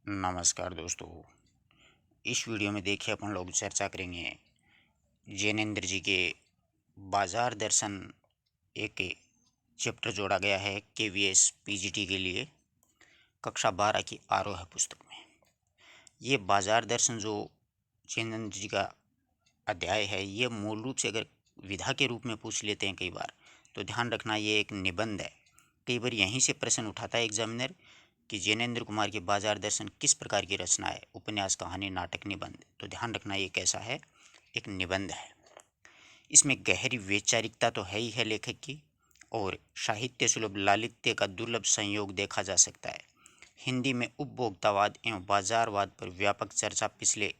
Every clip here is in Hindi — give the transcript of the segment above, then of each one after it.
नमस्कार दोस्तों। इस वीडियो में देखिए अपन लोग चर्चा करेंगे जैनेंद्र जी के बाजार दर्शन। एक चैप्टर जोड़ा गया है केवीएस पीजीटी के लिए कक्षा 12 की आरोह पुस्तक में। ये बाजार दर्शन जो जैनेंद्र जी का अध्याय है, ये मूल रूप से अगर विधा के रूप में पूछ लेते हैं कई बार, तो ध्यान रखना ये एक निबंध है। कई बार यहीं से प्रश्न उठाता है एग्जामिनर कि जैनेंद्र कुमार के बाजार दर्शन किस प्रकार की रचना है, उपन्यास, कहानी, नाटक, निबंध। तो ध्यान रखना ये कैसा है, एक निबंध है। इसमें गहरी वैचारिकता तो है ही है लेखक की, और साहित्य सुलभ लालित्य का दुर्लभ संयोग देखा जा सकता है। हिंदी में उपभोक्तावाद एवं बाजारवाद पर व्यापक चर्चा पिछले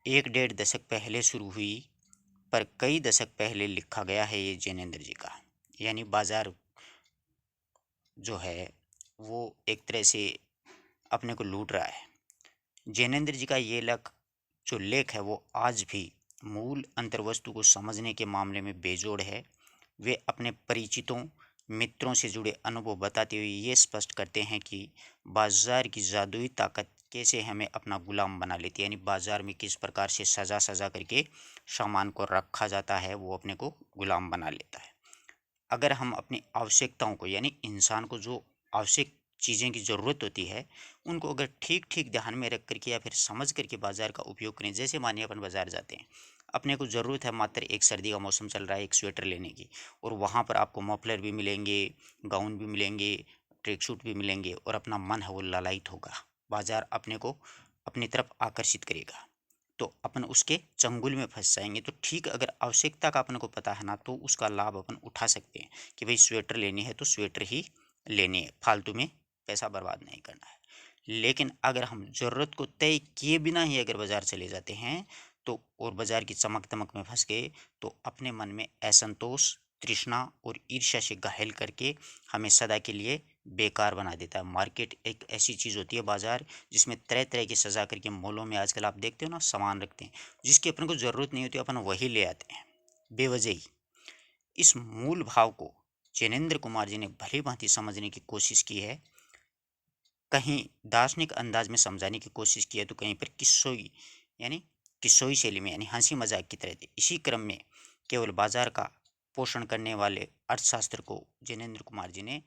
1-1.5 दशक पहले शुरू हुई, पर कई दशक पहले लिखा गया है ये जैनेंद्र जी का। यानी बाजार जो है वो एक तरह से अपने को लूट रहा है। जैनेंद्र जी का ये जो लेख है वो आज भी मूल अंतर्वस्तु को समझने के मामले में बेजोड़ है। वे अपने परिचितों मित्रों से जुड़े अनुभव बताते हुए ये स्पष्ट करते हैं कि बाजार की जादुई ताकत कैसे हमें अपना गुलाम बना लेती है। यानी बाजार में किस प्रकार से सजा सजा करके सामान को रखा जाता है, वो अपने को गुलाम बना लेता है। अगर हम अपनी आवश्यकताओं को, यानी इंसान को जो आवश्यक चीज़ें की ज़रूरत होती है, उनको अगर ठीक ठीक ध्यान में रख करके या फिर समझ करके बाज़ार का उपयोग करें। जैसे मानिए अपन बाज़ार जाते हैं, अपने को ज़रूरत है मात्र एक सर्दी का मौसम चल रहा है एक स्वेटर लेने की, और वहाँ पर आपको मफलर भी मिलेंगे, गाउन भी मिलेंगे, ट्रैक सूट भी मिलेंगे, और अपना मन है वो ललायित होगा। बाज़ार अपने को अपनी तरफ आकर्षित करेगा, तो अपन उसके चंगुल में फंस जाएंगे। तो ठीक अगर आवश्यकता का अपन को पता है ना, तो उसका लाभ अपन उठा सकते हैं कि भाई स्वेटर लेनी है तो स्वेटर ही लेनी है, फालतू में पैसा बर्बाद नहीं करना है। लेकिन अगर हम ज़रूरत को तय किए बिना ही अगर बाज़ार चले जाते हैं, तो और बाज़ार की चमक दमक में फंस गए, तो अपने मन में असंतोष, तृष्णा और ईर्ष्या से घायल करके हमें सदा के लिए बेकार बना देता है। मार्केट एक ऐसी चीज़ होती है, बाज़ार, जिसमें तरह तरह की सजा करके मॉलों में आजकल आप देखते हो ना, सामान रखते हैं जिसकी अपन को ज़रूरत नहीं होती, अपन वही ले आते हैं बेवजह ही। इस मूल भाव को जैनेंद्र कुमार जी ने भली भांति समझने की कोशिश की है। कहीं दार्शनिक अंदाज में समझाने की कोशिश की है, तो कहीं पर किस्सोई, यानी किस्सोई शैली में, यानी हंसी मजाक की तरह थी। इसी क्रम में केवल बाजार का पोषण करने वाले अर्थशास्त्र को जैनेंद्र कुमार जी ने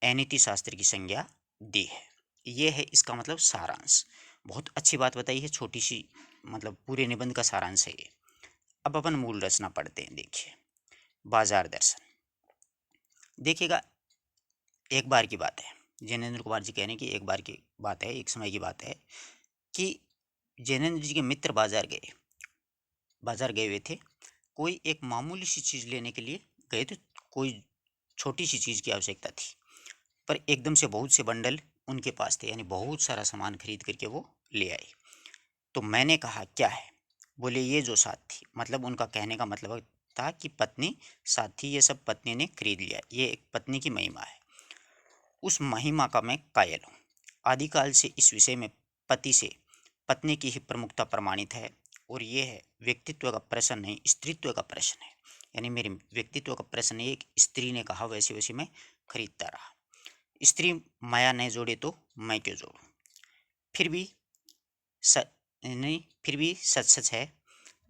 अनीति शास्त्र की संज्ञा दी है। ये है इसका मतलब सारांश। बहुत अच्छी बात बताई है, छोटी सी मतलब पूरे निबंध का सारांश है ये। अब अपन मूल रचना पढ़ते हैं। देखिए, बाजार दर्शन। देखिएगा, एक बार की बात है, जैनेंद्र कुमार जी कहने की एक बार की बात है, एक समय की बात है कि जैनेंद्र जी के मित्र बाजार गए हुए थे। कोई एक मामूली सी चीज़ लेने के लिए गए थे, कोई छोटी सी चीज़ की आवश्यकता थी, पर एकदम से बहुत से बंडल उनके पास थे, यानी बहुत सारा सामान खरीद करके वो ले आए। तो मैंने कहा क्या है? बोले ये जो साथ थी, मतलब उनका कहने का मतलब था कि पत्नी साथ थी, ये सब पत्नी ने खरीद लिया, ये एक पत्नी की महिमा है। उस महिमा का मैं कायल हूँ। आदिकाल से इस विषय में पति से पत्नी की ही प्रमुखता प्रमाणित है, और ये है व्यक्तित्व का प्रश्न नहीं, स्त्रीत्व का प्रश्न है। यानी मेरे व्यक्तित्व का प्रश्न नहीं, एक स्त्री ने कहा वैसे वैसे मैं खरीदता रहा। स्त्री माया नहीं जोड़े तो मैं क्यों जोड़ूं? फिर भी स नहीं, फिर भी सच सच है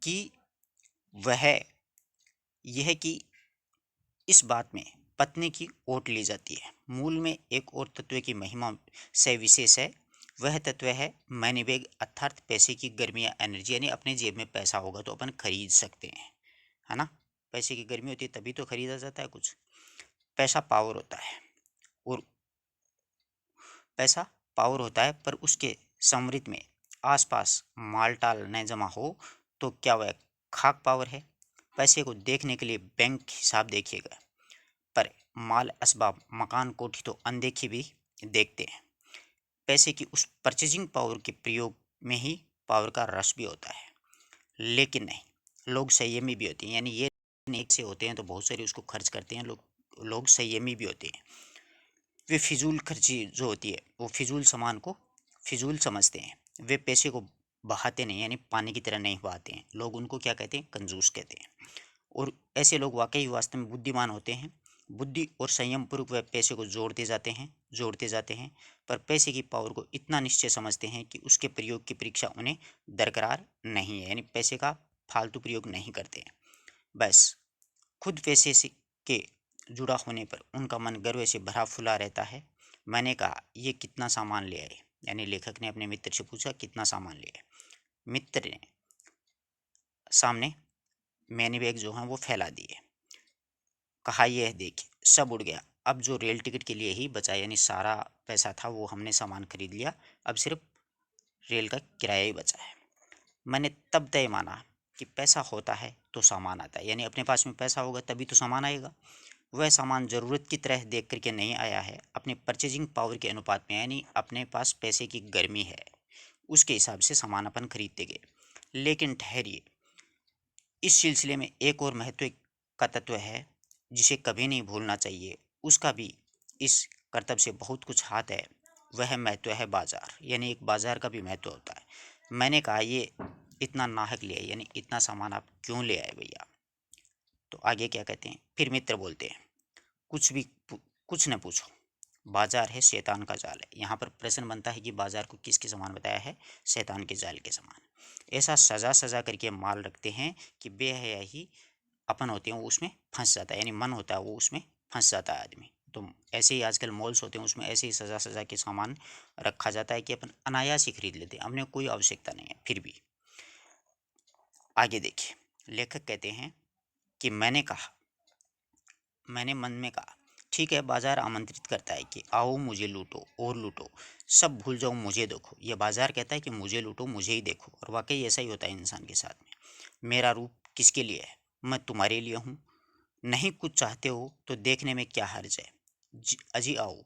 कि वह यह कि इस बात में पत्नी की ओट ली जाती है। मूल में एक और तत्व की महिमा से विशेष है। वह तत्व है मनी बैग, अर्थात पैसे की गर्मी या एनर्जी। यानी अपने जेब में पैसा होगा तो अपन खरीद सकते हैं, है ना। पैसे की गर्मी होती है तभी तो खरीदा जाता है कुछ। पैसा पावर होता है, और पैसा पावर होता है, पर उसके समृद्ध में आसपास मालटाल न जमा हो तो क्या वह खाक पावर है? पैसे को देखने के लिए बैंक हिसाब देखिएगा, पर माल असबाब मकान कोठी तो अनदेखी भी देखते हैं। पैसे की उस परचेजिंग पावर के प्रयोग में ही पावर का रस भी होता है। लेकिन नहीं, लोग संयमी भी होते हैं। यानी ये नहीं से होते हैं तो बहुत सारे उसको खर्च करते हैं, लोग संयमी भी होते हैं। वे फिजूल खर्ची जो होती है, वो फिजूल सामान को फिजूल समझते हैं। वे पैसे को बहाते नहीं, यानी पानी की तरह नहीं बहाते हैं। लोग उनको क्या कहते हैं? कंजूस कहते हैं। और ऐसे लोग वाकई वास्तव में बुद्धिमान होते हैं। बुद्धि और संयम पूर्वक वह पैसे को जोड़ते जाते हैं, पर पैसे की पावर को इतना निश्चय समझते हैं कि उसके प्रयोग की परीक्षा उन्हें दरकरार नहीं है, यानी पैसे का फालतू प्रयोग नहीं करते हैं। बस खुद पैसे से के जुड़ा होने पर उनका मन गर्व से भरा फुला रहता है। मैंने कहा, ये कितना सामान ले आए? यानी लेखक ने अपने मित्र से पूछा, कितना सामान ले आए? मित्र ने सामने मैनी बैग जो है वो फैला दिए। कहा, यह देखिए, सब उड़ गया। अब जो रेल टिकट के लिए ही बचा, यानी सारा पैसा था वो हमने सामान खरीद लिया, अब सिर्फ रेल का किराया ही बचा है। मैंने तब तय माना कि पैसा होता है तो सामान आता है, यानी अपने पास में पैसा होगा तभी तो सामान आएगा। वह सामान ज़रूरत की तरह देख करके नहीं आया है, अपने परचेजिंग पावर के अनुपात में, यानी अपने पास पैसे की गर्मी है उसके हिसाब से सामान अपन खरीदते गए। लेकिन ठहरिए, इस सिलसिले में एक और महत्व का तत्व है जिसे कभी नहीं भूलना चाहिए। उसका भी इस कर्तव्य से बहुत कुछ हाथ है। वह महत्व है बाजार, यानी एक बाजार का भी महत्व होता है। मैंने कहा, ये इतना नाहक ले आए, यानी इतना सामान आप क्यों ले आए भैया? तो आगे क्या कहते हैं, फिर मित्र बोलते हैं, कुछ न पूछो, बाजार है शैतान का जाल है। यहाँ पर प्रश्न बनता है कि बाजार को किसके समान बताया है? शैतान के जाल के समान। ऐसा सजा सजा करके माल रखते हैं कि बेहया ही अपन होते हैं वो उसमें फंस जाता है, यानी मन होता है वो उसमें फंस जाता है आदमी। तो ऐसे ही आजकल मॉल्स होते हैं, उसमें ऐसे ही सजा सजा के सामान रखा जाता है कि अपन अनायास ही खरीद लेते हैं, हमने कोई आवश्यकता नहीं है फिर भी। आगे देखिए, लेखक कहते हैं कि मैंने मन में कहा, ठीक है, बाजार आमंत्रित करता है कि आओ मुझे लूटो और लूटो, सब भूल जाओ मुझे देखो। यह बाजार कहता है कि मुझे लूटो, मुझे ही देखो, और वाकई ऐसा ही होता है इंसान के साथ में। मेरा रूप किसके लिए है? मैं तुम्हारे लिए हूँ। नहीं कुछ चाहते हो तो देखने में क्या हर्ज है? अजी आओ,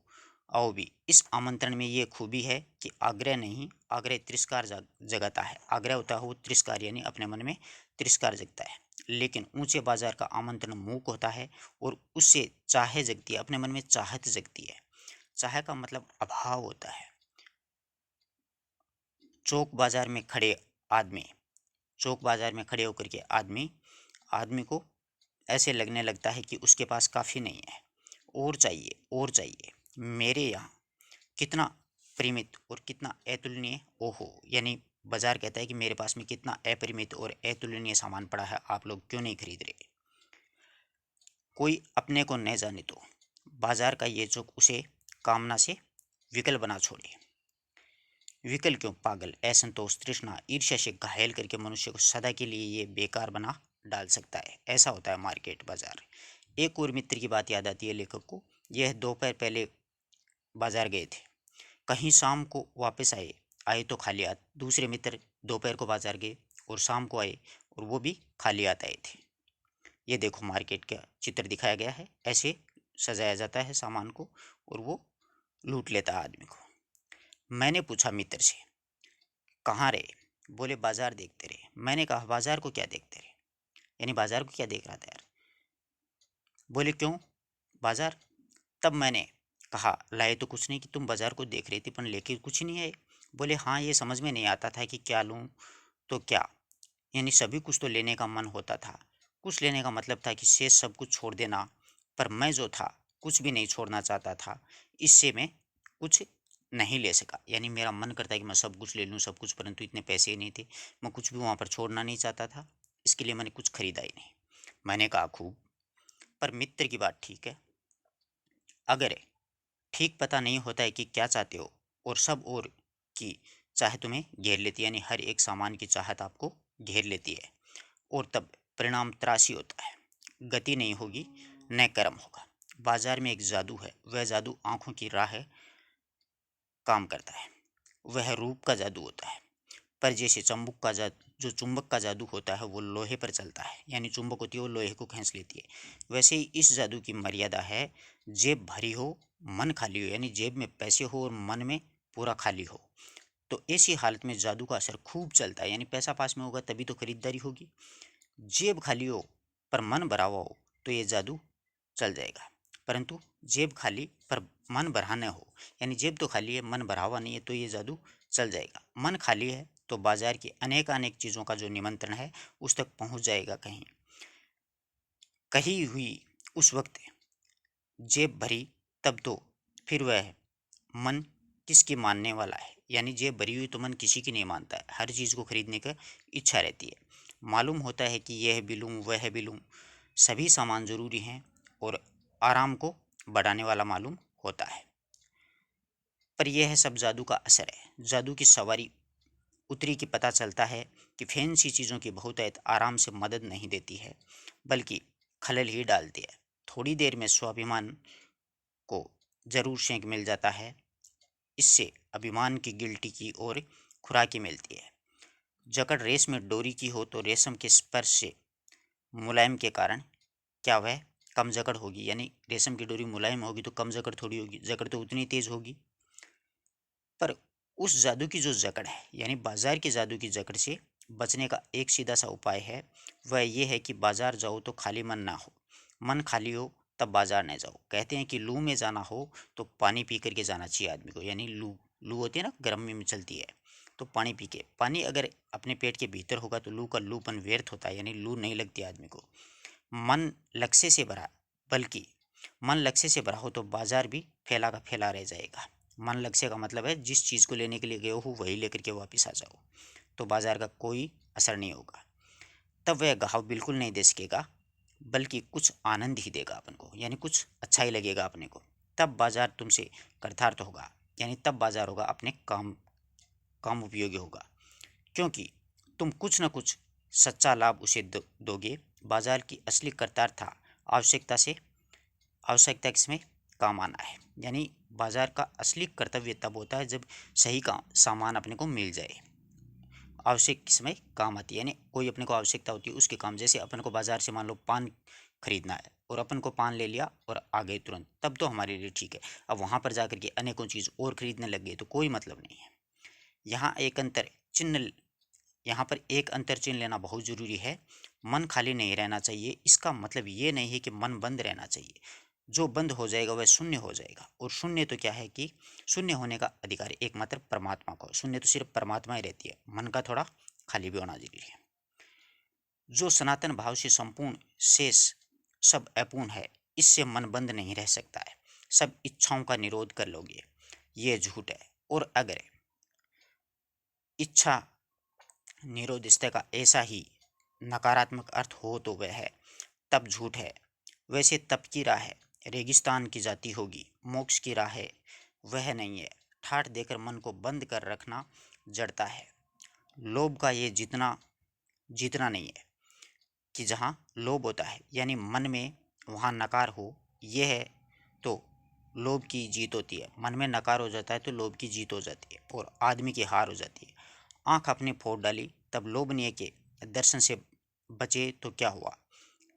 आओ भी। इस आमंत्रण में ये खूबी है कि आग्रह नहीं, आग्रह तिरस्कार जगाता है। आग्रह होता है वो तिरस्कार, यानी अपने मन में तिरस्कार जगता है। लेकिन ऊंचे बाजार का आमंत्रण मूक होता है और उससे चाहे जगती है, अपने मन में चाहत जगती है। चाहे का मतलब अभाव होता है। चौक बाजार में खड़े आदमी चौक बाजार में खड़े होकर के आदमी को ऐसे लगने लगता है कि उसके पास काफ़ी नहीं है, और चाहिए और चाहिए। मेरे यहाँ कितना परिमित और कितना अतुलनीय, ओहो, यानी बाजार कहता है कि मेरे पास में कितना अपरिमित और अतुलनीय सामान पड़ा है, आप लोग क्यों नहीं खरीद रहे? कोई अपने को न जाने तो बाजार का ये चौक उसे कामना से विकल बना छोड़े। विकल क्यों? पागल, असंतोष, तृष्णा, ईर्ष्या से घायल करके मनुष्य को सदा के लिए ये बेकार बना डाल सकता है। ऐसा होता है मार्केट बाजार। एक और मित्र की बात याद आती है लेखक को। यह दोपहर पहले बाजार गए थे, कहीं शाम को वापस आए आए तो खाली हाथ। दूसरे मित्र दोपहर को बाजार गए और शाम को आए, और वो भी खाली हाथ आए थे। ये देखो, मार्केट का चित्र दिखाया गया है, ऐसे सजाया जाता है सामान को और वो लूट लेता है आदमी को। मैंने पूछा मित्र से, कहाँ रहे? बोले, बाजार देखते रहे। मैंने कहा, बाजार को क्या देखते रहे? यानी बाजार को क्या देख रहा था यार? बोले, क्यों बाजार? तब मैंने कहा, लाए तो कुछ नहीं कि तुम बाजार को देख रही थी, पर लेके कुछ नहीं आए। बोले, हाँ, ये समझ में नहीं आता था कि क्या लूँ तो क्या, यानी सभी कुछ तो लेने का मन होता था। कुछ लेने का मतलब था कि शेष सब कुछ छोड़ देना, पर मैं जो था कुछ भी नहीं छोड़ना चाहता था, इससे मैं कुछ नहीं ले सका। यानी मेरा मन करता है कि मैं सब कुछ ले लूँ, सब कुछ, परंतु इतने पैसे ही नहीं थे, मैं कुछ भी वहाँ पर छोड़ना नहीं चाहता था, इसके लिए मैंने कुछ खरीदा ही नहीं। मैंने कहा, खूब, पर मित्र की बात ठीक है। अगर ठीक पता नहीं होता है कि क्या चाहते हो, और सब और की चाह तुम्हें घेर लेती है, यानी हर एक सामान की चाहत आपको घेर लेती है, और तब परिणाम त्रासी होता है। गति नहीं होगी, न कर्म होगा। बाजार में एक जादू है, वह जादू आंखों की राह काम करता है। वह रूप का जादू होता है। पर जैसे चुंबक का जादू होता है वो लोहे पर चलता है, यानी चुंबक होती है वो लोहे को खींच लेती है, वैसे ही इस जादू की मर्यादा है। जेब भरी हो, मन खाली हो, यानी जेब में पैसे हो और मन में पूरा खाली हो, तो ऐसी हालत में जादू का असर खूब चलता है। यानी पैसा पास में होगा तभी तो खरीदारी होगी। जेब खाली हो पर मन भरा हुआ हो तो ये जादू चल जाएगा, परंतु जेब खाली पर मन भरा न हो, यानी जेब तो खाली है, मन भरा हुआ नहीं है, तो ये जादू चल जाएगा। मन खाली है तो बाजार की अनेक अनेक चीज़ों का जो निमंत्रण है उस तक पहुंच जाएगा। कहीं कही हुई उस वक्त जेब भरी तब तो फिर वह मन किसकी मानने वाला है। यानी जेब भरी हुई तो मन किसी की नहीं मानता है, हर चीज़ को खरीदने का इच्छा रहती है। मालूम होता है कि यह भी लूँ वह भी लूँ, सभी सामान जरूरी हैं और आराम को बढ़ाने वाला मालूम होता है। पर यह सब जादू का असर है। जादू की सवारी उतरी कि पता चलता है कि फैंसी चीज़ों की बहुतायत आराम से मदद नहीं देती है, बल्कि खलल ही डालती है। थोड़ी देर में स्वाभिमान को जरूर सेंक मिल जाता है, इससे अभिमान की गिल्टी की ओर खुराकी मिलती है। जकड़ रेस में डोरी की हो तो रेशम के स्पर्श से मुलायम के कारण क्या वह कम जकड़ होगी। यानी रेशम की डोरी मुलायम होगी तो कम जकड़ थोड़ी होगी, जकड़ तो उतनी तेज होगी। पर उस जादू की जो जकड़ है, यानी बाजार के जादू की जकड़ से बचने का एक सीधा सा उपाय है। वह ये है कि बाजार जाओ तो खाली मन ना हो, मन खाली हो तब बाजार न जाओ। कहते हैं कि लू में जाना हो तो पानी पी करके जाना चाहिए आदमी को। यानी लू लू होती है ना, गर्मी में चलती है, तो पानी पी के, पानी अगर अपने पेट के भीतर होगा तो लू का लूपन व्यर्थ होता है, यानी लू नहीं लगती आदमी को। मन लक्ष्य से भरा, बल्कि मन लक्ष्य से भरा हो तो बाजार भी फैला का फैला रह जाएगा। मन लक्ष्य का मतलब है जिस चीज़ को लेने के लिए गए हो वही लेकर के वापस आ जाओ, तो बाजार का कोई असर नहीं होगा। तब वह घाव बिल्कुल नहीं दे सकेगा, बल्कि कुछ आनंद ही देगा अपन को, यानी कुछ अच्छा ही लगेगा अपने को। तब बाजार तुमसे कृतार्थ होगा, यानी तब बाजार होगा अपने काम काम उपयोगी होगा, क्योंकि तुम कुछ न कुछ सच्चा लाभ उसे दोगे। बाजार की असली कर्तार्थता आवश्यकता से आवश्यकता इसमें काम आना है। यानी बाजार का असली कर्तव्य तब होता है जब सही का सामान अपने को मिल जाए। आवश्यक समय काम आती है, यानी कोई अपने को आवश्यकता होती है उसके काम। जैसे अपन को बाजार से मान लो पान खरीदना है और अपन को पान ले लिया और आ गए तुरंत, तब तो हमारे लिए ठीक है। अब वहाँ पर जाकर के अनेकों चीज़ और खरीदने लग गए तो कोई मतलब नहीं है। यहाँ एक अंतर चिन्ह यहाँ पर एक अंतर चिन्ह लेना बहुत जरूरी है। मन खाली नहीं रहना चाहिए, इसका मतलब ये नहीं है कि मन बंद रहना चाहिए। जो बंद हो जाएगा वह शून्य हो जाएगा, और शून्य तो क्या है कि शून्य होने का अधिकार एकमात्र परमात्मा को। शून्य तो सिर्फ परमात्मा ही रहती है, मन का थोड़ा खाली भी होना जरूरी है। जो सनातन भाव से संपूर्ण शेष सब अपूर्ण है, इससे मन बंद नहीं रह सकता है। सब इच्छाओं का निरोध कर लोगे, ये झूठ है। और अगर इच्छा निरोधिस्ता का ऐसा ही नकारात्मक अर्थ हो तो वह है तब झूठ है। वैसे तप की राह है रेगिस्तान की जाती होगी, मोक्ष की राह है वह नहीं है। ठाठ देकर मन को बंद कर रखना जड़ता है। लोभ का ये जितना जीतना नहीं है कि जहाँ लोभ होता है यानी मन में वहाँ नकार हो, यह है तो लोभ की जीत होती है। मन में नकार हो जाता है तो लोभ की जीत हो जाती है और आदमी की हार हो जाती है। आंख अपनी फोड़ डाली तब लोभनीय के दर्शन से बचे तो क्या हुआ।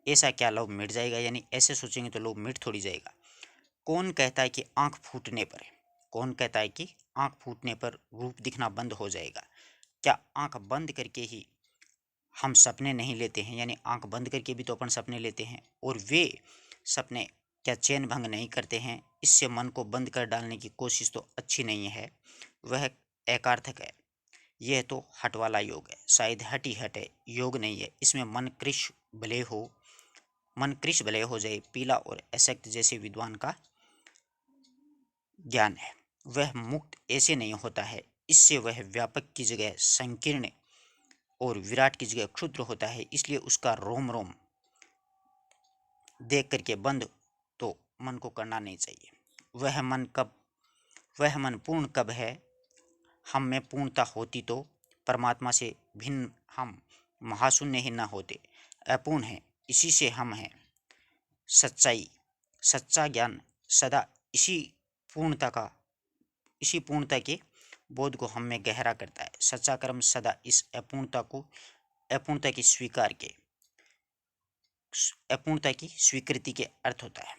ऐसा क्या लोभ मिट जाएगा, यानी ऐसे सोचेंगे तो लोभ मिट थोड़ी जाएगा। कौन कहता है कि आंख फूटने पर कौन कहता है कि आंख फूटने पर रूप दिखना बंद हो जाएगा। क्या आंख बंद करके ही हम सपने नहीं लेते हैं, यानी आंख बंद करके भी तो अपन सपने लेते हैं, और वे सपने क्या चैन भंग नहीं करते हैं। इससे मन को बंद कर डालने की कोशिश तो अच्छी नहीं है, वह एकार्थक है। यह तो हट वाला योग है, शायद हट ही हट है, योग नहीं है। इसमें मन कृश भले हो जाए, पीला और अशक्त जैसे विद्वान का ज्ञान है। वह मुक्त ऐसे नहीं होता है, इससे वह व्यापक की जगह संकीर्ण और विराट की जगह क्षुद्र होता है। इसलिए उसका रोम रोम देख करके बंद तो मन को करना नहीं चाहिए। वह मन पूर्ण कब है। हम में पूर्णता होती तो परमात्मा से भिन्न हम महाशून्य ही न होते। अपूर्ण है, इसी से हम हैं। सच्चाई सच्चा ज्ञान सदा पूर्णता का इसी पूर्णता के बोध को हम में गहरा करता है। सच्चा कर्म सदा इस अपूर्णता की अपूर्णता की स्वीकृति के अर्थ होता है।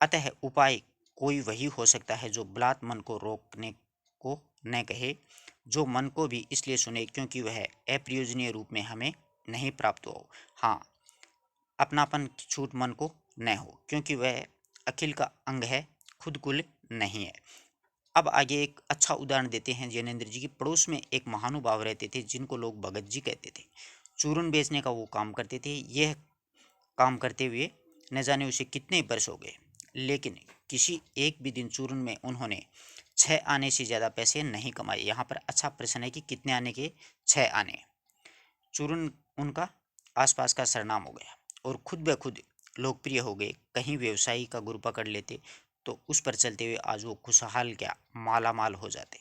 अतः उपाय कोई वही हो सकता है जो बलात् मन को रोकने को न कहे, जो मन को भी इसलिए सुने क्योंकि वह अप्रयोजनीय रूप में हमें नहीं प्राप्त हो। हाँ, अपनापन की छूट मन को न हो, क्योंकि वह अखिल का अंग है, खुद कुल नहीं है। अब आगे एक अच्छा उदाहरण देते हैं। जैनेन्द्र जी की पड़ोस में एक महानुभाव रहते थे जिनको लोग भगत जी कहते थे। चूरन बेचने का वो काम करते थे। यह काम करते हुए न जाने उसे कितने वर्ष हो गए। लेकिन किसी एक भी दिन चूर्ण में उन्होंने 6 आने से ज़्यादा पैसे नहीं कमाए। यहाँ पर अच्छा प्रश्न है कि कितने आने के? 6 आने। चूर्ण उनका आसपास का सरनाम हो गया और खुद ब खुद लोकप्रिय हो गए। कहीं व्यवसायी का गुरु पकड़ लेते तो उस पर चलते हुए आज वो खुशहाल क्या माला माल हो जाते।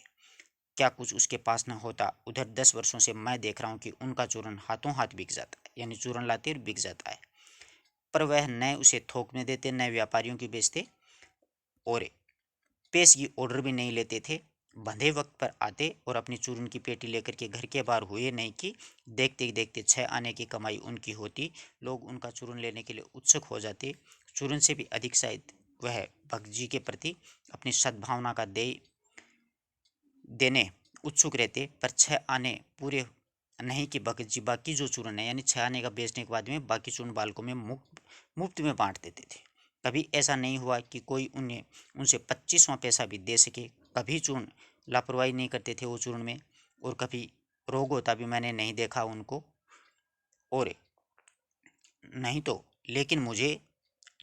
क्या कुछ उसके पास न होता? उधर 10 वर्षों से मैं देख रहा हूँ कि उनका चूर्ण हाथों हाथ बिक जाता है, यानी चूर्ण लाते और बिक जाता है। पर वह न उसे थोक में देते, न व्यापारियों की बेचते और पेश की ऑर्डर भी नहीं लेते थे। बंधे वक्त पर आते और अपनी चूर्ण की पेटी लेकर के घर के बाहर हुए नहीं कि देखते ही देखते 6 आने की कमाई उनकी होती। लोग उनका चूर्ण लेने के लिए उत्सुक हो जाते। चूर्ण से भी अधिक शायद वह भक्त जी के प्रति अपनी सद्भावना का देने उत्सुक रहते। पर 6 आने पूरे नहीं कि भगत जी बाकी जो चूर्ण है यानी 6 आने का बेचने के बाद में बाकी चूर्ण बालकों में मुफ्त में बांट देते थे। कभी ऐसा नहीं हुआ कि कोई उन्हें उनसे 25वां पैसा भी दे सके। कभी चूर्ण लापरवाही नहीं करते थे वो चूर्ण में, और कभी रोग होता भी मैंने नहीं देखा उनको। और नहीं तो लेकिन मुझे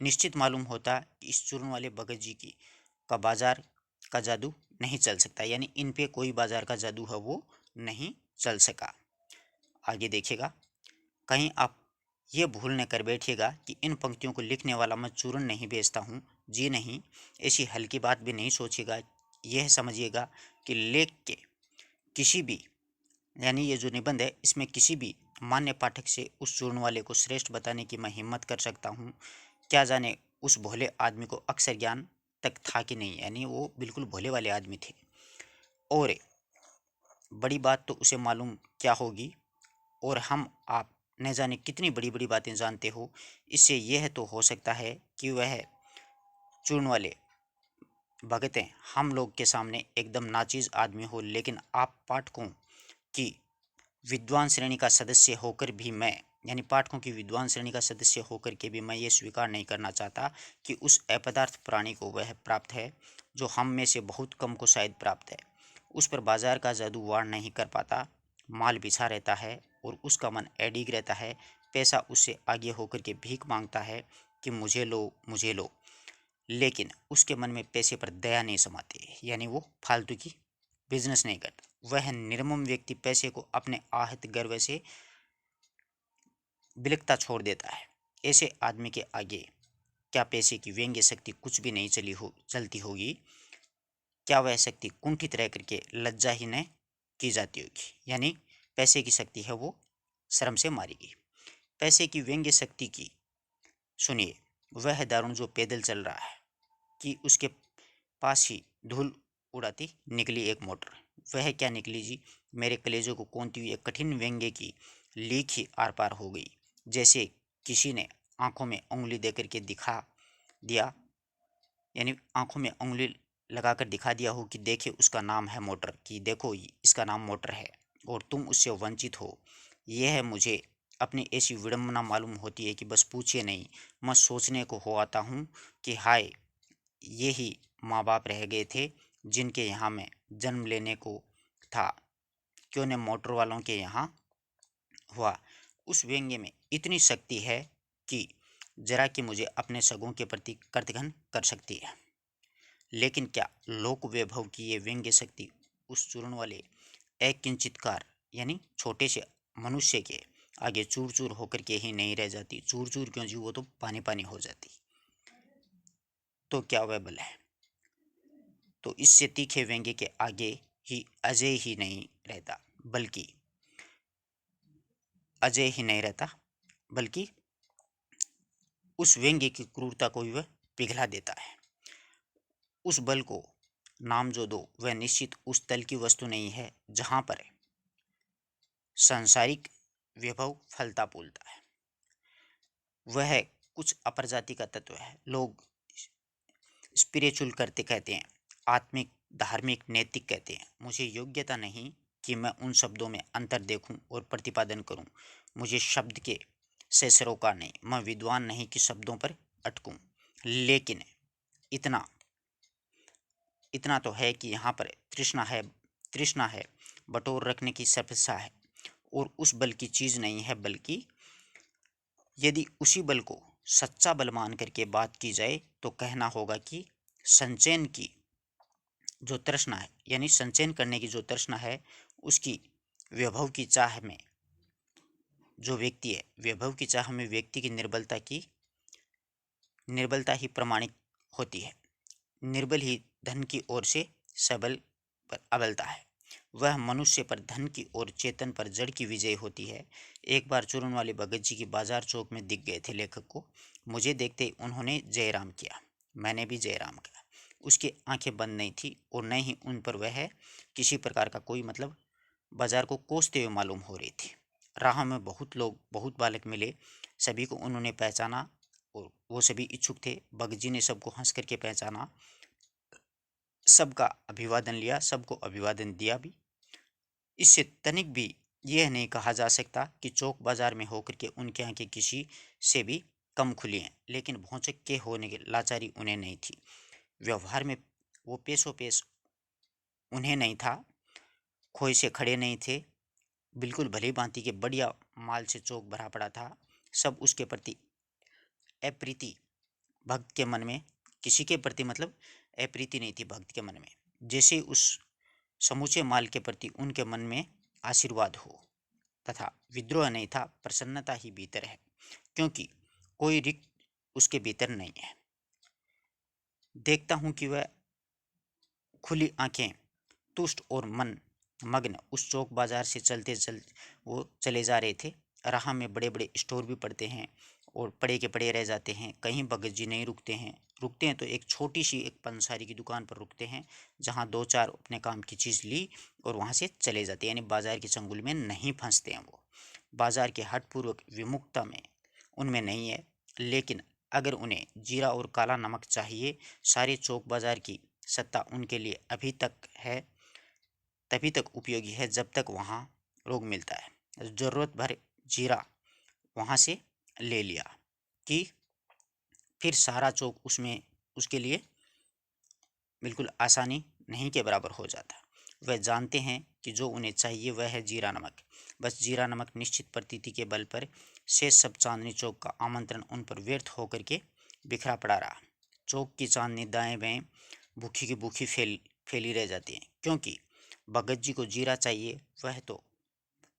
निश्चित मालूम होता कि इस चूर्ण वाले भगत जी की का बाजार का जादू नहीं चल सकता, यानी इन पे कोई बाजार का जादू है वो नहीं चल सका। आगे देखिएगा, कहीं आप ये भूल न कर बैठिएगा कि इन पंक्तियों को लिखने वाला मैं चूर्ण नहीं बेचता हूँ। जी नहीं, ऐसी हल्की बात भी नहीं सोचिएगा। यह समझिएगा कि लेख के किसी भी यानी ये जो निबंध है इसमें किसी भी मान्य पाठक से उस चूर्ण वाले को श्रेष्ठ बताने की मैं हिम्मत कर सकता हूँ। क्या जाने उस भोले आदमी को अक्षर ज्ञान तक था कि नहीं, यानी वो बिल्कुल भोले वाले आदमी थे। और बड़ी बात तो उसे मालूम क्या होगी, और हम आप न जाने कितनी बड़ी बड़ी बातें जानते हो। इससे यह तो हो सकता है कि वह चूर्ण वाले भगतें हम लोग के सामने एकदम नाचीज आदमी हो, लेकिन आप पाठकों की विद्वान श्रेणी का सदस्य होकर भी मैं यानी पाठकों की विद्वान श्रेणी का सदस्य होकर के भी मैं ये स्वीकार नहीं करना चाहता कि उस अपदार्थ प्राणी को वह प्राप्त है जो हम में से बहुत कम को शायद प्राप्त है। उस पर बाजार का जादू वार नहीं कर पाता। माल बिछा रहता है और उसका मन अडिग रहता है। पैसा उससे आगे होकर के भीख मांगता है कि मुझे लो मुझे लो, लेकिन उसके मन में पैसे पर दया नहीं समाती, यानी वो फालतू की बिजनेस नहीं करता। वह निर्मम व्यक्ति पैसे को अपने आहत गर्व से बिलकता छोड़ देता है। ऐसे आदमी के आगे क्या पैसे की व्यंग्य शक्ति कुछ भी नहीं चलती होगी? क्या वह शक्ति कुंठित रह करके लज्जा ही न की जाती होगी? यानी पैसे की शक्ति है वो शर्म से मारी गई। पैसे की व्यंग्य शक्ति की सुनिए, वह दारुण जो पैदल चल रहा है कि उसके पास ही धूल उड़ाती निकली एक मोटर। वह क्या निकली जी, मेरे कलेजों को कौनती हुई एक कठिन व्यंग्य की लीक ही आर पार हो गई। जैसे किसी ने आंखों में उंगली देकर के दिखा दिया, यानी आंखों में उंगली लगाकर दिखा दिया हो कि देखिए उसका नाम है मोटर, कि देखो इसका नाम मोटर है और तुम उससे वंचित हो। यह मुझे अपनी ऐसी विडंबना मालूम होती है कि बस पूछिए नहीं। मैं सोचने को हो आता हूँ कि हाय, ये ही माँ बाप रह गए थे जिनके यहाँ मैं जन्म लेने को था, क्यों न मोटर वालों के यहाँ हुआ। उस व्यंग्य में इतनी शक्ति है कि जरा कि मुझे अपने सगों के प्रति कर्तघ्न कर सकती है। लेकिन क्या लोक वैभव की ये व्यंग्य शक्ति उस चूर्ण वाले अकिंचितकार यानी छोटे से मनुष्य के आगे चूर चूर होकर के ही नहीं रह जाती? चूर चूर क्यों जी, वो तो पानी पानी हो जाती। तो क्या वह बल है? तो इससे तीखे व्यंग्य के आगे ही अजय ही नहीं रहता, बल्कि अजय ही नहीं रहता बल्कि उस व्यंग्य की क्रूरता को भी वह पिघला देता है। उस बल को नाम जो दो, वह निश्चित उस तल की वस्तु नहीं है जहां पर सांसारिक वैभव फलता फूलता है। वह कुछ अपर जाति का तत्व है। लोग स्पिरिचुअल करते कहते हैं, आत्मिक धार्मिक नैतिक कहते हैं। मुझे योग्यता नहीं कि मैं उन शब्दों में अंतर देखूं और प्रतिपादन करूं। मुझे शब्द के से सरोकार नहीं, मैं विद्वान नहीं कि शब्दों पर अटकूं। लेकिन इतना इतना तो है कि यहाँ पर तृष्णा है बटोर रखने की सर्पसा है, और उस बल की चीज़ नहीं है, बल्कि यदि उसी बल को सच्चा बल मान करके बात की जाए तो कहना होगा कि संचयन की जो तृष्णा है, यानी संचयन करने की जो तृष्णा है, उसकी वैभव की चाह में जो व्यक्ति है, वैभव की चाह में व्यक्ति की निर्बलता ही प्रमाणित होती है। निर्बल ही धन की ओर से सबल पर अबलता है। वह मनुष्य पर धन की ओर चेतन पर जड़ की विजय होती है। एक बार चूरन वाले भगत जी की बाजार चौक में दिख गए थे लेखक को। मुझे देखते ही उन्होंने जयराम किया, मैंने भी जयराम किया। उसकी आंखें बंद नहीं थी और न ही उन पर वह किसी प्रकार का कोई मतलब बाजार को कोसते हुए मालूम हो रही थी। राह में बहुत लोग, बहुत बालक मिले। सभी को उन्होंने पहचाना और वो सभी इच्छुक थे। भगत जी ने सबको हंस करके पहचाना, सबका अभिवादन लिया, सबको अभिवादन दिया भी। इससे तनिक भी यह नहीं कहा जा सकता कि चौक बाजार में होकर के उनके आंखें किसी से भी कम खुली हैं, लेकिन भौचक के होने की लाचारी उन्हें नहीं थी। व्यवहार में वो पेशो पेश उन्हें नहीं था, खोए से खड़े नहीं थे। बिल्कुल भली भांति के बढ़िया माल से चौक भरा पड़ा था। सब उसके प्रति अप्रीति भक्त के मन में, किसी के प्रति मतलब अप्रीति नहीं थी भक्त के मन में, जैसे उस समूचे माल के प्रति उनके मन में आशीर्वाद हो, तथा विद्रोह नहीं था, प्रसन्नता ही भीतर है, क्योंकि कोई रिक्त उसके भीतर नहीं है। देखता हूं कि वह खुली आंखें, तुष्ट और मन मग्न उस चौक बाजार से वो चले जा रहे थे। राह में बड़े बड़े स्टोर भी पड़ते हैं और पड़े के पड़े रह जाते हैं। कहीं भगत जी नहीं रुकते हैं, रुकते हैं तो एक छोटी सी एक पंसारी की दुकान पर रुकते हैं, जहां दो चार अपने काम की चीज़ ली और वहां से चले जाते हैं, यानी बाजार के चंगुल में नहीं फंसते हैं। वो बाजार के हठपूर्वक विमुखता में उनमें नहीं है। लेकिन अगर उन्हें जीरा और काला नमक चाहिए, सारे चौक बाजार की सत्ता उनके लिए अभी तक है, तभी तक उपयोगी है जब तक वहाँ रोग मिलता है। ज़रूरत भर जीरा वहाँ से ले लिया कि फिर सारा चौक उसमें उसके लिए बिल्कुल आसानी नहीं के बराबर हो जाता। वह जानते हैं कि जो उन्हें चाहिए वह है जीरा नमक। बस जीरा नमक निश्चित प्रतीति के बल पर शेष सब चांदनी चौक का आमंत्रण उन पर व्यर्थ होकर के बिखरा पड़ा रहा। चौक की चांदनी दाएं बाएं भूखी की भूखी फैली रह जाती है, क्योंकि भगत जी को जीरा चाहिए वह तो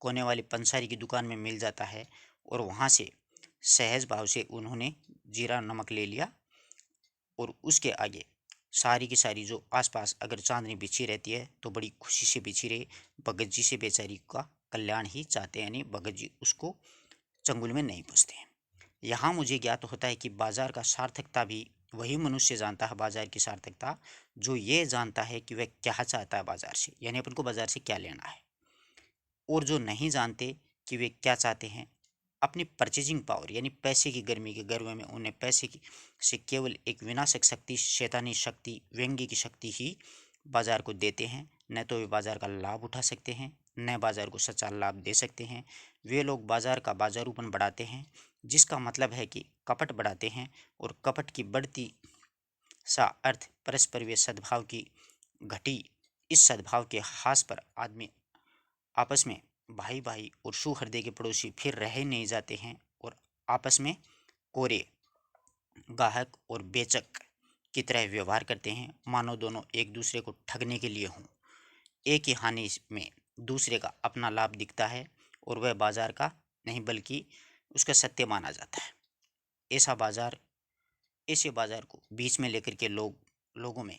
कोने वाली पंसारी की दुकान में मिल जाता है, और वहाँ से सहज भाव से उन्होंने जीरा नमक ले लिया। और उसके आगे सारी की सारी जो आसपास अगर चांदनी बिछी रहती है तो बड़ी खुशी से बिछी रहे। भगत जी से बेचारी का कल्याण ही चाहते हैं, यानी भगत जी उसको चंगुल में नहीं पूछते हैं। यहाँ मुझे ज्ञात होता है कि बाजार का सार्थकता भी वही मनुष्य जानता है, बाजार की सार्थकता, जो ये जानता है कि वह क्या चाहता है बाजार से, यानी अपन को बाजार से क्या लेना है। और जो नहीं जानते कि वे क्या चाहते हैं, अपनी परचेजिंग पावर यानी पैसे की गर्मी के गर्व में उन्हें पैसे की से केवल एक विनाशक शक्ति, शैतानी शक्ति, व्यंग्य की शक्ति ही बाजार को देते हैं। न तो वे बाजार का लाभ उठा सकते हैं, न बाजार को सच्चा लाभ दे सकते हैं। वे लोग बाजार का बाजारूपन बढ़ाते हैं, जिसका मतलब है कि कपट बढ़ाते हैं, और कपट की बढ़ती सा अर्थ परस्पर वे सद्भाव की घटी। इस सद्भाव के हास पर आदमी आपस में भाई भाई और सुहृदय के पड़ोसी फिर रह ही नहीं जाते हैं, और आपस में कोरे गाहक और बेचक की तरह व्यवहार करते हैं, मानो दोनों एक दूसरे को ठगने के लिए हों। एक ही हानि में दूसरे का अपना लाभ दिखता है, और वह बाजार का नहीं बल्कि उसका सत्य माना जाता है। ऐसा बाजार ऐसे बाजार को बीच में लेकर के लोगों में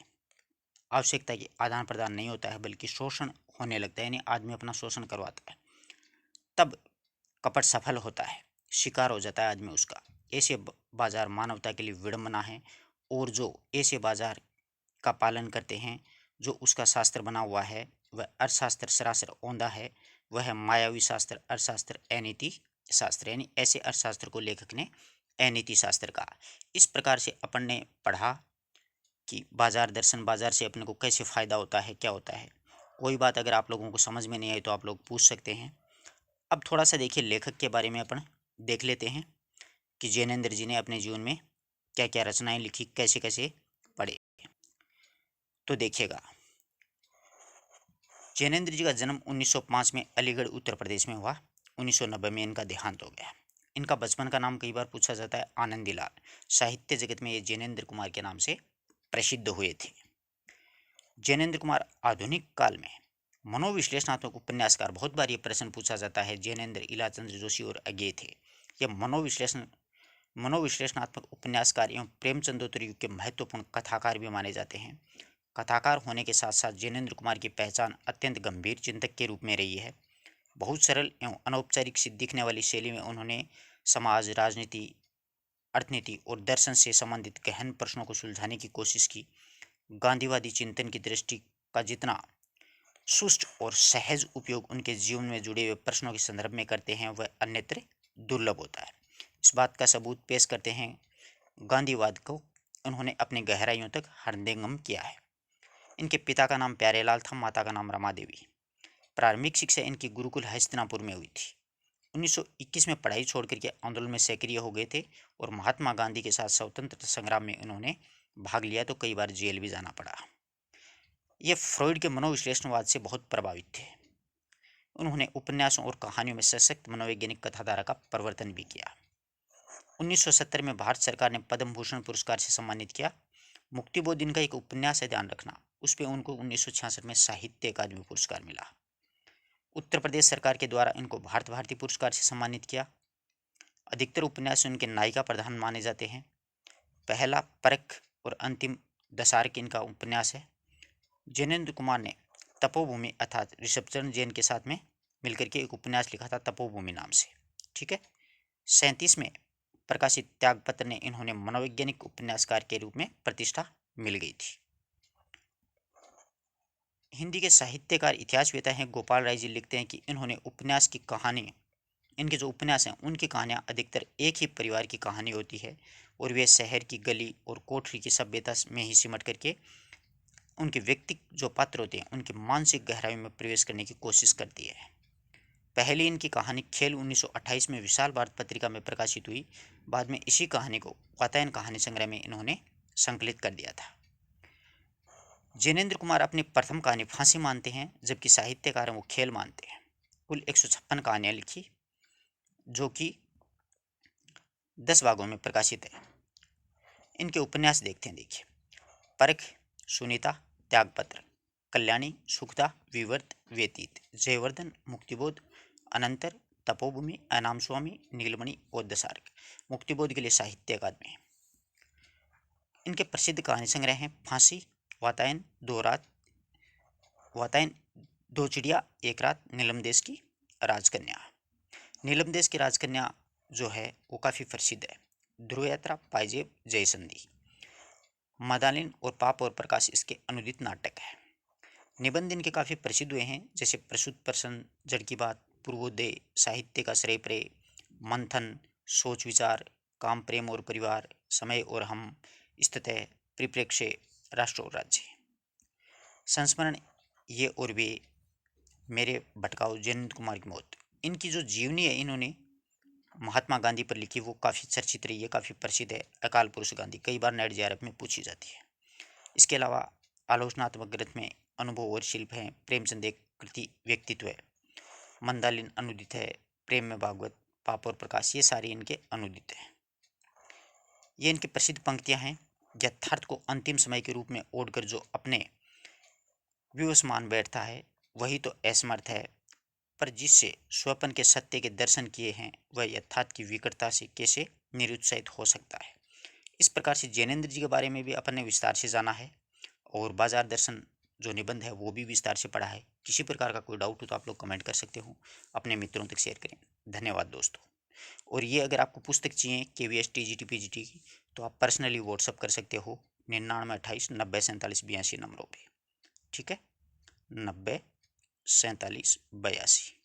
आवश्यकता की आदान प्रदान नहीं होता है, बल्कि शोषण होने लगता है, यानी आदमी अपना शोषण करवाता है। तब कपट सफल होता है, शिकार हो जाता है आदमी उसका। ऐसे बाजार मानवता के लिए विडंबना है, और जो ऐसे बाजार का पालन करते हैं, जो उसका शास्त्र बना हुआ है वह अर्थशास्त्र सरासर औंधा है। वह है मायावी शास्त्र, अर्थशास्त्र, अनीति शास्त्र, यानी ऐसे अर्थशास्त्र को लेखक ने अनीति शास्त्र कहा। इस प्रकार से अपन ने पढ़ा कि बाजार दर्शन, बाजार से अपने को कैसे फ़ायदा होता है, क्या होता है। कोई बात अगर आप लोगों को समझ में नहीं आई तो आप लोग पूछ सकते हैं। अब थोड़ा सा देखिए लेखक के बारे में अपन देख लेते हैं कि जैनेन्द्र जी ने अपने जीवन में क्या क्या रचनाएं लिखी, कैसे कैसे पढ़े। तो देखिएगा, जैनेन्द्र जी का जन्म 1905 में अलीगढ़ उत्तर प्रदेश में हुआ। 1990 में इनका देहांत हो गया। इनका बचपन का नाम कई बार पूछा जाता है आनंदीलाल। साहित्य जगत में ये जैनेन्द्र कुमार के नाम से प्रसिद्ध हुए थे। जैनेन्द्र कुमार आधुनिक काल में मनोविश्लेषणात्मक उपन्यासकार। बहुत बार ये प्रश्न पूछा जाता है। जैनेन्द्र, इलाचंद्र जोशी और अज्ञे थे। ये मनोविश्लेषणात्मक उपन्यासकार एवं प्रेमचंदोत्तर युग के महत्वपूर्ण कथाकार भी माने जाते हैं। कथाकार होने के साथ साथ जैनेन्द्र कुमार की पहचान अत्यंत गंभीर चिंतक के रूप में रही है। बहुत सरल एवं अनौपचारिक सी दिखने वाली शैली में उन्होंने समाज, राजनीति, अर्थनीति और दर्शन से संबंधित गहन प्रश्नों को सुलझाने की कोशिश की। गांधीवादी चिंतन की दृष्टि का जितना सुष्ट और सहज उपयोग उनके जीवन में जुड़े हुए प्रश्नों के संदर्भ में करते हैं वह अन्यत्र दुर्लभ होता है। इस बात का सबूत पेश करते हैं गांधीवाद को उन्होंने अपने गहराइयों तक हृदयंगम किया है। इनके पिता का नाम प्यारेलाल था, माता का नाम रमा देवी। प्रारंभिक शिक्षा इनकी गुरुकुल हस्तिनापुर में हुई थी। 1921 में पढ़ाई छोड़कर के आंदोलन में सक्रिय हो गए थे और महात्मा गांधी के साथ स्वतंत्रता संग्राम में उन्होंने भाग लिया, तो कई बार जेल भी जाना पड़ा। ये फ्रॉइड के मनोविश्लेषणवाद से बहुत प्रभावित थे। उन्होंने उपन्यासों और कहानियों में सशक्त मनोवैज्ञानिक कथाधारा का प्रवर्तन भी किया। 1970 में भारत सरकार ने पद्म भूषण पुरस्कार से सम्मानित किया। मुक्तिबोध इनका एक उपन्यास है, ध्यान रखना, उस पर उनको 1966 में साहित्य अकादमी पुरस्कार मिला। उत्तर प्रदेश सरकार के द्वारा इनको भारत भारती पुरस्कार से सम्मानित किया। अधिकतर उपन्यास उनके नायिका प्रधान माने जाते हैं। पहला, परख और अंतिम दशार्क इनका उपन्यास है। जैनेन्द्र कुमार ने तपोभूमि अर्थात ऋषभचंद्र जैन के साथ में मिलकर के एक उपन्यास लिखा था तपोभूमि नाम से। ठीक है। 37 में प्रकाशित त्यागपत्र ने इन्होंने मनोवैज्ञानिक उपन्यासकार के रूप में प्रतिष्ठा मिल गई थी। हिंदी के साहित्यकार इतिहासवेता हैं गोपाल राय जी लिखते हैं कि इन्होंने उपन्यास की कहानी, इनके जो उपन्यास हैं उनकी कहानियाँ अधिकतर एक ही परिवार की कहानी होती है और वे शहर की गली और कोठरी की सभ्यता में ही सिमट करके उनके व्यक्ति जो पात्र होते हैं उनकी मानसिक गहराई में प्रवेश करने की कोशिश करती है। पहली इनकी कहानी खेल 1928 में विशाल भारत पत्रिका में प्रकाशित हुई। बाद में इसी कहानी को वातायन कहानी संग्रह में इन्होंने संकलित कर दिया था। जैनेन्द्र कुमार अपनी प्रथम कहानी फांसी मानते हैं, जबकि साहित्यकार वो खेल मानते हैं। कुल 156 कहानियाँ लिखी जो कि 10 भागों में प्रकाशित है। इनके उपन्यास देखते हैं। देखिए, परख, सुनीता, त्यागपत्र, कल्याणी, सुखदा, विवर्त, व्यतीत, जयवर्धन, मुक्तिबोध, अनंतर, तपोभूमि, अनाम स्वामी, नीलमणि और दशार्क। मुक्तिबोध के लिए साहित्य अकादमी। इनके प्रसिद्ध कहानी संग्रह हैं फांसी, वातायन, दो चिड़िया एक रात, नीलम देश की राजकन्या। नीलम देश की राजकन्या जो है वो काफ़ी प्रसिद्ध है। ध्रुव यात्रा, पाइजेब, जयसंधि, मदालिन और पाप और प्रकाश इसके अनुदित नाटक है। निबंध इनके काफ़ी प्रसिद्ध हुए हैं, जैसे प्रसूत प्रसन्न, जड़ की बात, पूर्वोदय, साहित्य का श्रेय प्रे, मंथन, सोच विचार, काम प्रेम और परिवार, समय और हम, स्थितः, परिप्रेक्ष्य, राष्ट्र और राज्य। संस्मरण, ये और वे, मेरे भटकाओ, जैनेन्द्र कुमार की मौत। इनकी जो जीवनी है इन्होंने महात्मा गांधी पर लिखी, वो काफ़ी चर्चित रही है, काफ़ी प्रसिद्ध है। अकाल पुरुष गांधी कई बार नेट जेआरएफ में पूछी जाती है। इसके अलावा आलोचनात्मक ग्रंथ में अनुभव और शिल्प हैं, प्रेमचंद एक कृति व्यक्तित्व है, मंदालिन अनुदित है, प्रेम में भागवत, पाप और प्रकाश, ये सारे इनके अनुदित हैं। ये इनकी प्रसिद्ध पंक्तियां हैं। यथार्थ को अंतिम समय के रूप में ओढ़कर जो अपने विवश मान बैठता है वही तो असमर्थ है, पर जिससे स्वप्न के सत्य के दर्शन किए हैं वह यथार्थ की विकटता से कैसे निरुत्साहित हो सकता है। इस प्रकार से जैनेन्द्र जी के बारे में भी अपन ने विस्तार से जाना है और बाजार दर्शन जो निबंध है वो भी विस्तार से पढ़ा है। किसी प्रकार का कोई डाउट हो तो आप लोग कमेंट कर सकते हो, अपने मित्रों तक शेयर करें। धन्यवाद दोस्तों। और ये अगर आपको पुस्तक चाहिए KVS TGT PGT की तो आप पर्सनली व्हाट्सअप कर सकते हो 9928904782 नंबरों पर। ठीक है, 904782।